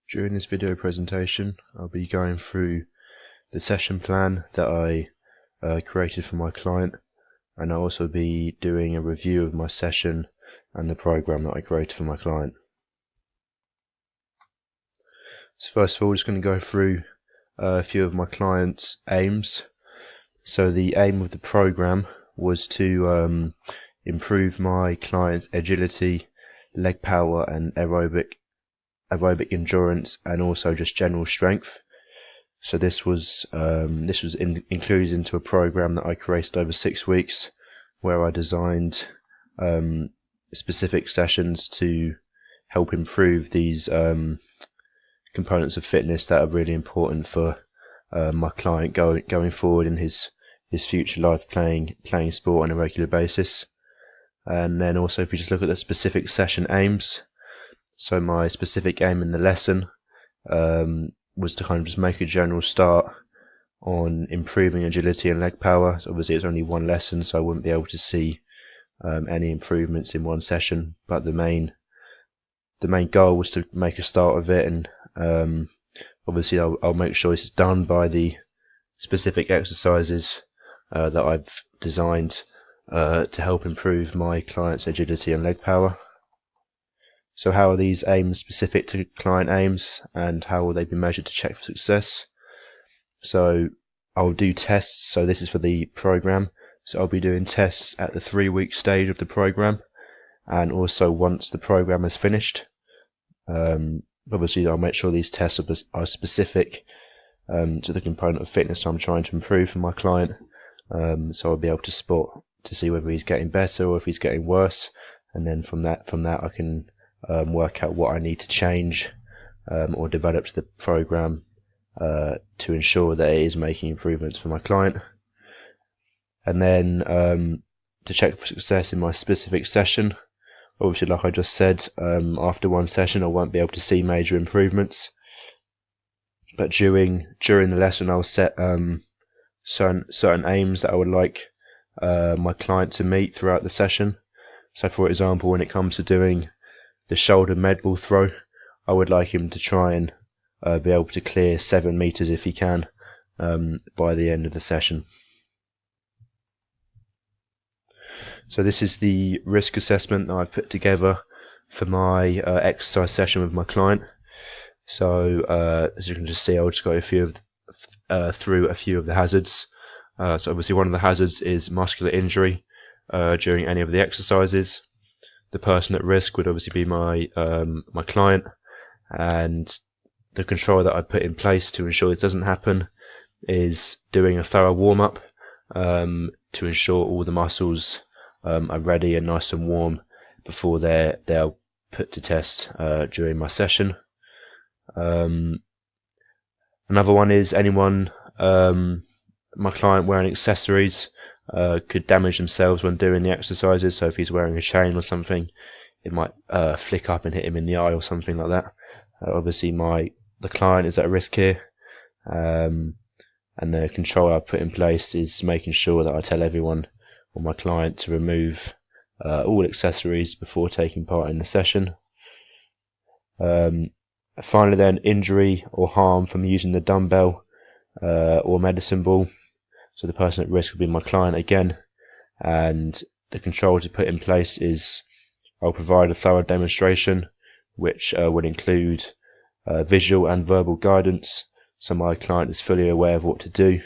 During this video presentation, I'll be going through the session plan that I created for my client, and I'll also be doing a review of my session and the program that I created for my client. So first of all, just going to go through a few of my client's aims. So the aim of the program was to improve my client's agility, leg power and aerobic endurance, and also just general strength. So this was included into a program that I created over 6 weeks, where I designed specific sessions to help improve these components of fitness that are really important for my client going forward in his future life, playing sport on a regular basis. And then also, if you just look at the specific session aims, so my specific aim in the lesson was to kind of just make a general start on improving agility and leg power. So obviously it's only one lesson, so I wouldn't be able to see any improvements in one session, but the main goal was to make a start of it, and obviously I'll make sure this is done by the specific exercises that I've designed to help improve my client's agility and leg power. So how are these aims specific to client aims, and how will they be measured to check for success? So I'll do tests. So this is for the program, so I'll be doing tests at the 3-week stage of the program, and also once the program is finished. Obviously I'll make sure these tests are specific to the component of fitness I'm trying to improve for my client, so I'll be able to spot to see whether he's getting better or if he's getting worse, and then from that I can work out what I need to change or develop to the program to ensure that it is making improvements for my client. And then to check for success in my specific session, obviously like I just said, after one session I won't be able to see major improvements, but during the lesson I'll set certain aims that I would like my client to meet throughout the session. So for example, when it comes to doing the shoulder med ball throw, I would like him to try and be able to clear 7 meters if he can by the end of the session. So this is the risk assessment that I've put together for my exercise session with my client. So as you can just see, I'll just go through a few of the hazards. So obviously one of the hazards is muscular injury during any of the exercises. The person at risk would obviously be my client, and the control that I put in place to ensure it doesn't happen is doing a thorough warm-up to ensure all the muscles are ready and nice and warm before they're put to test during my session. Another one is anyone, my client, wearing accessories could damage themselves when doing the exercises. So if he's wearing a chain or something, it might flick up and hit him in the eye or something like that. Obviously the client is at risk here, and the control I put in place is making sure that I tell everyone or my client to remove all accessories before taking part in the session. Finally then, injury or harm from using the dumbbell or medicine ball. So the person at risk will be my client again, and the control to put in place is I'll provide a thorough demonstration which will include visual and verbal guidance, so my client is fully aware of what to do.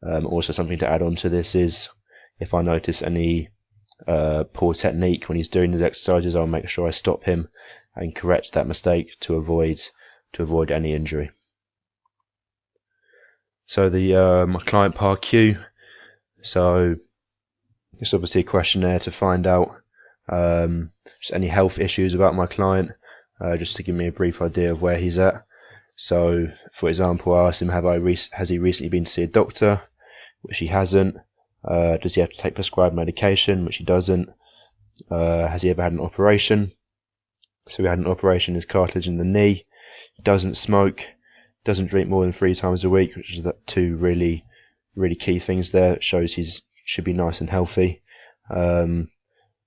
Also, something to add on to this is if I notice any poor technique when he's doing his exercises, I'll make sure I stop him and correct that mistake to avoid any injury. So the my client PAR-Q, so it's obviously a questionnaire to find out just any health issues about my client, just to give me a brief idea of where he's at. So for example, I asked him, has he recently been to see a doctor, which he hasn't. Does he have to take prescribed medication, which he doesn't. Has he ever had an operation? So he had an operation, his cartilage in the knee. He doesn't smoke, doesn't drink more than 3 times a week, which is the 2 really key things there. It shows he should be nice and healthy. He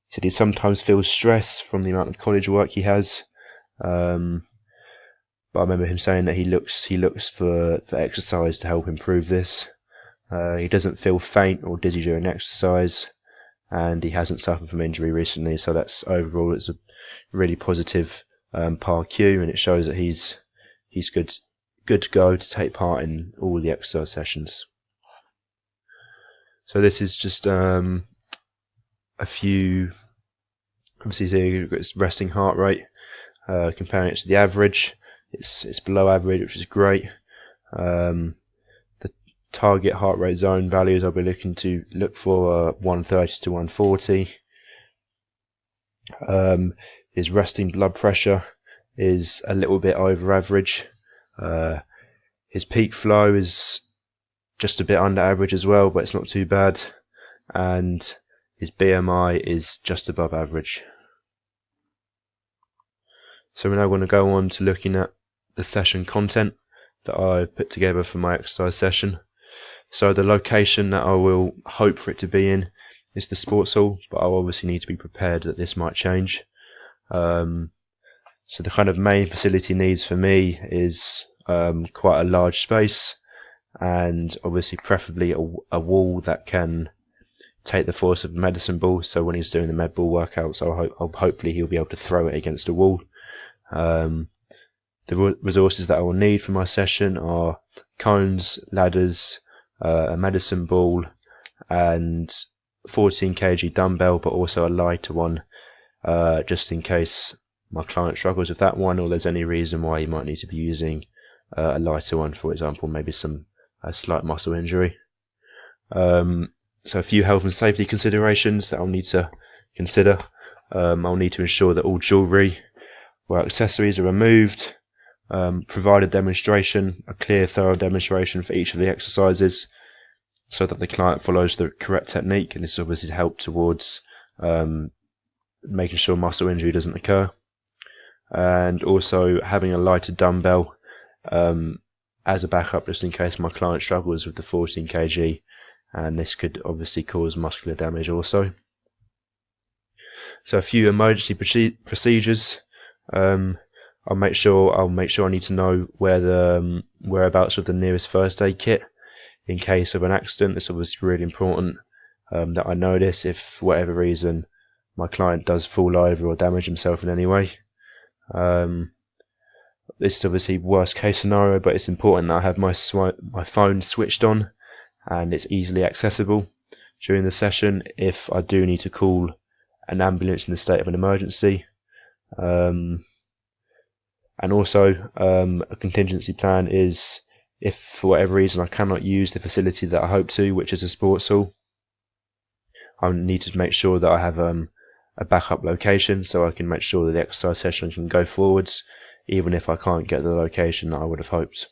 said he sometimes feels stress from the amount of college work he has. But I remember him saying that he looks for exercise to help improve this. He doesn't feel faint or dizzy during exercise, and he hasn't suffered from injury recently. So that's overall, it's a really positive PAR-Q, and it shows that he's good to go to take part in all the exercise sessions. So this is just a few. Obviously, here you've got his resting heart rate. Comparing it to the average, it's below average, which is great. The target heart rate zone values I'll be look for 130 to 140. His resting blood pressure is a little bit over average. His peak flow is just a bit under average as well, but it's not too bad. And his BMI is just above average. So we're now going to go on to looking at the session content that I've put together for my exercise session. So the location that I will hope for it to be in is the sports hall, but I'll obviously need to be prepared that this might change. So the kind of main facility needs for me is quite a large space, and obviously preferably a wall that can take the force of a medicine ball. So when he's doing the med ball workouts, hopefully he'll be able to throw it against a wall. The resources that I will need for my session are cones, ladders, a medicine ball, and 14 kg dumbbell, but also a lighter one, just in case my client struggles with that one, or there's any reason why he might need to be using a lighter one, for example, maybe a slight muscle injury. So a few health and safety considerations that I'll need to consider. I'll need to ensure that all jewellery or accessories are removed, provide a clear, thorough demonstration for each of the exercises so that the client follows the correct technique, and this obviously helps towards making sure muscle injury doesn't occur. And also having a lighter dumbbell as a backup, just in case my client struggles with the 14 kg, and this could obviously cause muscular damage also. So a few emergency procedures. I'll make sure I need to know where the whereabouts of the nearest first aid kit in case of an accident. It's obviously really important that I know this if for whatever reason my client does fall over or damage himself in any way. This is obviously worst case scenario, but it's important that I have my phone switched on and it's easily accessible during the session if I do need to call an ambulance in the state of an emergency. And also a contingency plan is if for whatever reason I cannot use the facility that I hope to, which is a sports hall, I need to make sure that I have a backup location so I can make sure that the exercise session can go forwards even if I can't get the location that I would have hoped.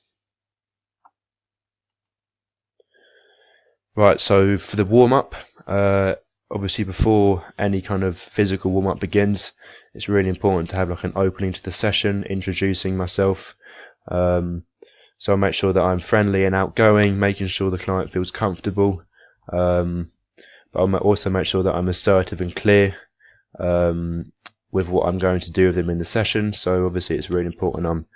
Right, so for the warm-up, obviously before any kind of physical warm-up begins, it's really important to have like an opening to the session, introducing myself. So I'll make sure that I'm friendly and outgoing, making sure the client feels comfortable. But I'll also make sure that I'm assertive and clear with what I'm going to do with them in the session. So obviously it's really important I'm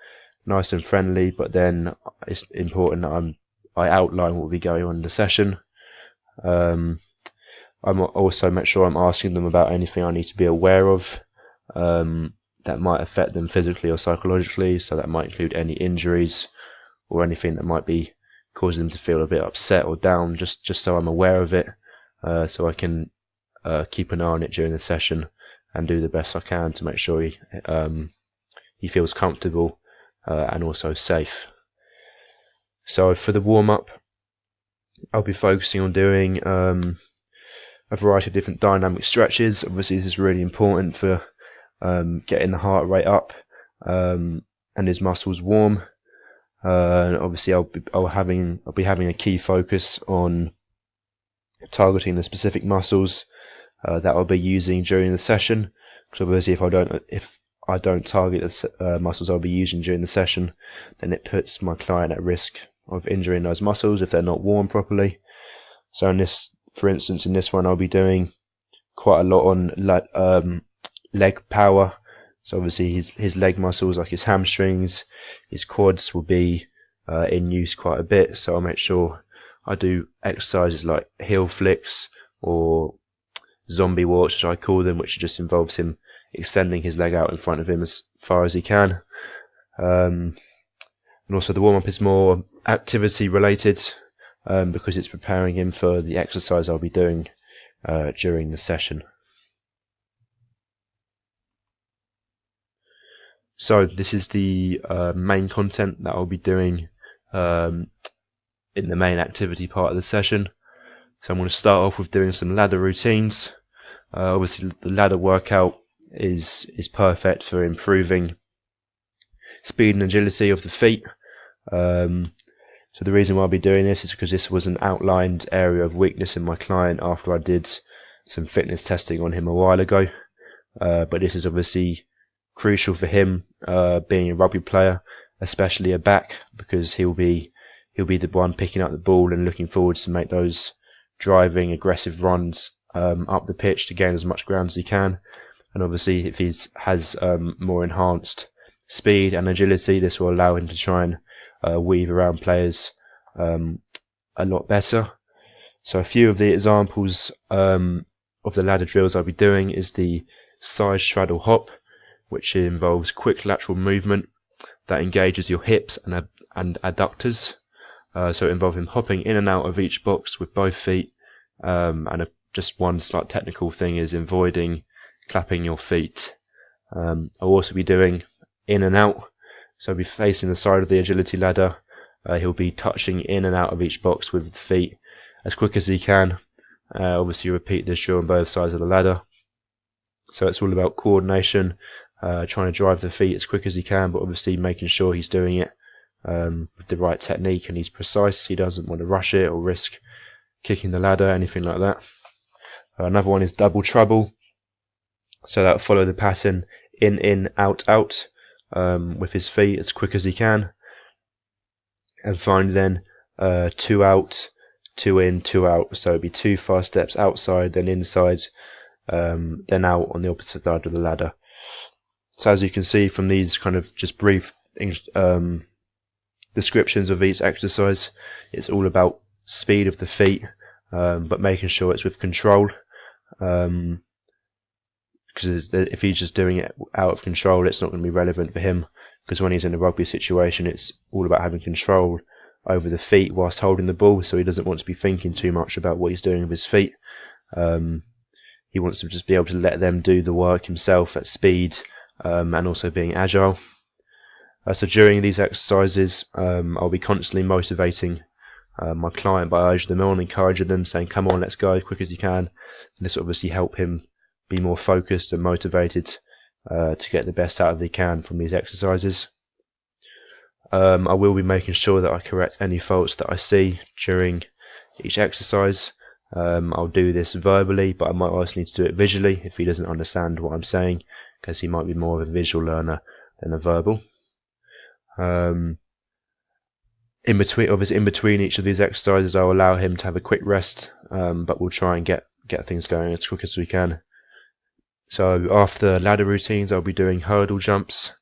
nice and friendly, but then it's important that I outline what will be going on in the session. I'm also make sure I'm asking them about anything I need to be aware of that might affect them physically or psychologically. So that might include any injuries or anything that might be causing them to feel a bit upset or down, just so I'm aware of it, so I can keep an eye on it during the session and do the best I can to make sure he feels comfortable and also safe. So for the warm-up, I'll be focusing on doing a variety of different dynamic stretches. Obviously this is really important for getting the heart rate up and his muscles warm. Obviously I'll be having a key focus on targeting the specific muscles that I'll be using during the session, because obviously if I don't target the muscles I'll be using during the session, then it puts my client at risk of injuring those muscles if they're not warm properly. So for instance in this one I'll be doing quite a lot on leg power, So obviously his leg muscles, like his hamstrings, his quads, will be in use quite a bit. So I'll make sure I do exercises like heel flicks or zombie walks, which I call them, which just involves him extending his leg out in front of him as far as he can. And also the warm-up is more activity related because it's preparing him for the exercise I'll be doing during the session. So this is the main content that I'll be doing in the main activity part of the session. So I'm going to start off with doing some ladder routines. Obviously the ladder workout is perfect for improving speed and agility of the feet. So the reason why I'll be doing this is because this was an outlined area of weakness in my client after I did some fitness testing on him a while ago. But this is obviously crucial for him, being a rugby player, especially a back, because he'll be the one picking up the ball and looking forward to make those driving aggressive runs up the pitch to gain as much ground as he can. And obviously if he has more enhanced speed and agility, this will allow him to try and weave around players a lot better. So a few of the examples of the ladder drills I'll be doing is the side straddle hop, which involves quick lateral movement that engages your hips and adductors. So it involves him hopping in and out of each box with both feet, and just one slight technical thing is avoiding clapping your feet. I'll also be doing in and out, so I'll be facing the side of the agility ladder. He'll be touching in and out of each box with the feet as quick as he can. Obviously you repeat this drill on both sides of the ladder. So it's all about coordination, trying to drive the feet as quick as he can, but obviously making sure he's doing it with the right technique and he's precise. He doesn't want to rush it or risk kicking the ladder, anything like that. Another one is double trouble. So that'll follow the pattern in, out, out with his feet as quick as he can. And finally then 2 out, 2 in, 2 out. So it'll be 2 fast steps outside, then inside, then out on the opposite side of the ladder. So as you can see from these kind of just brief descriptions of each exercise, it's all about speed of the feet, but making sure it's with control. Because if he's just doing it out of control, it's not going to be relevant for him, because when he's in a rugby situation, it's all about having control over the feet whilst holding the ball, so he doesn't want to be thinking too much about what he's doing with his feet. He wants to just be able to let them do the work himself at speed, and also being agile. So during these exercises, I'll be constantly motivating my client by urging them on, encouraging them, saying come on, let's go as quick as you can. And this will obviously help him be more focused and motivated to get the best out of he can from these exercises. I will be making sure that I correct any faults that I see during each exercise. I'll do this verbally, but I might also need to do it visually if he doesn't understand what I'm saying, because he might be more of a visual learner than a verbal. In between each of these exercises, I'll allow him to have a quick rest, but we'll try and get things going as quick as we can. So after ladder routines, I'll be doing hurdle jumps.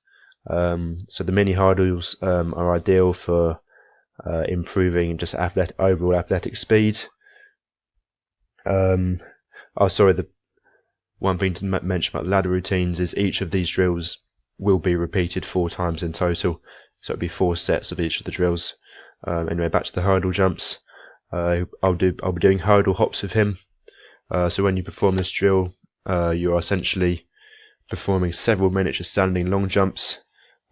So the mini hurdles are ideal for improving just overall athletic speed. The one thing to mention about the ladder routines is each of these drills will be repeated 4 times in total, so it'll be 4 sets of each of the drills. Anyway, back to the hurdle jumps. I'll be doing hurdle hops with him. So when you perform this drill, you are essentially performing several miniature standing long jumps.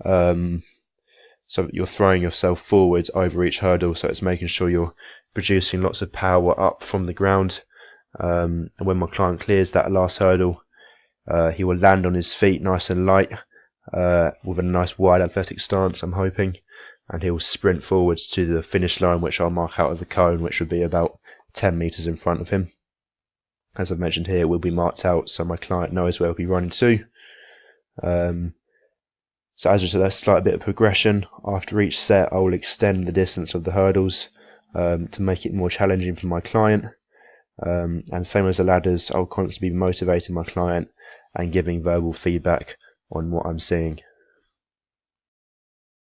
So you're throwing yourself forwards over each hurdle, so it's making sure you're producing lots of power up from the ground. And when my client clears that last hurdle, he will land on his feet nice and light, with a nice wide athletic stance, I'm hoping, and he'll sprint forwards to the finish line, which I'll mark out of the cone, which would be about 10 meters in front of him. As I've mentioned here, it will be marked out so my client knows where he'll be running to. So as just a slight bit of progression, after each set I will extend the distance of the hurdles to make it more challenging for my client. And same as the ladders, I'll constantly be motivating my client and giving verbal feedback on what I'm seeing.